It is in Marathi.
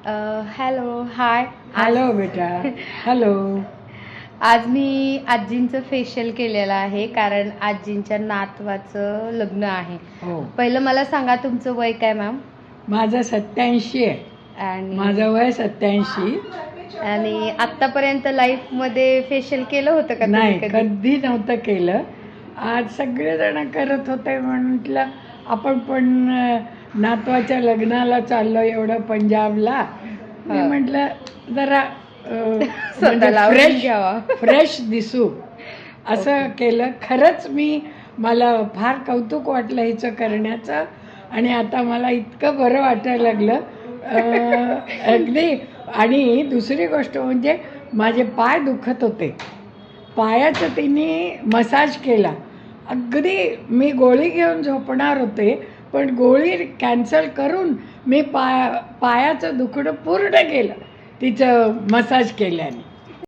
Hello hi. हॅलो बेटा. हॅलो. आज मी आजींचं फेशियल केलेलं आहे कारण आजींच्या नातवाचं लग्न आहे. हो, पहिलं मला सांगा तुमचं वय काय मॅम? माझं 87 आहे. आणि माझं वय 87. आणि आतापर्यंत लाईफ मध्ये फेशियल केलं होतं का तुम्ही नाही, कधी? कधी नव्हतं केलं. आज सगळेजण करत होते, म्हटलं आपण पण नातवाच्या लग्नाला चाललो एवढं पंजाबला. मी हा. म्हटलं जरा म्हणजे स्वतःला आवरून फ्रेश घ्यावा. फ्रेश दिसू असं ओके. केलं. खरंच मला फार कौतुक वाटलं हिचं करण्याचं. आणि आता मला इतकं बरं वाटायला लागलं अगदी. आणि दुसरी गोष्ट म्हणजे माझे पाय दुखत होते, पायाचं तिने मसाज केला. अगदी मी गोळी घेऊन झोपणार होते, पण गोळी कॅन्सल करून मी पायाचं दुखणं पूर्ण केलं तिचं मसाज केल्याने.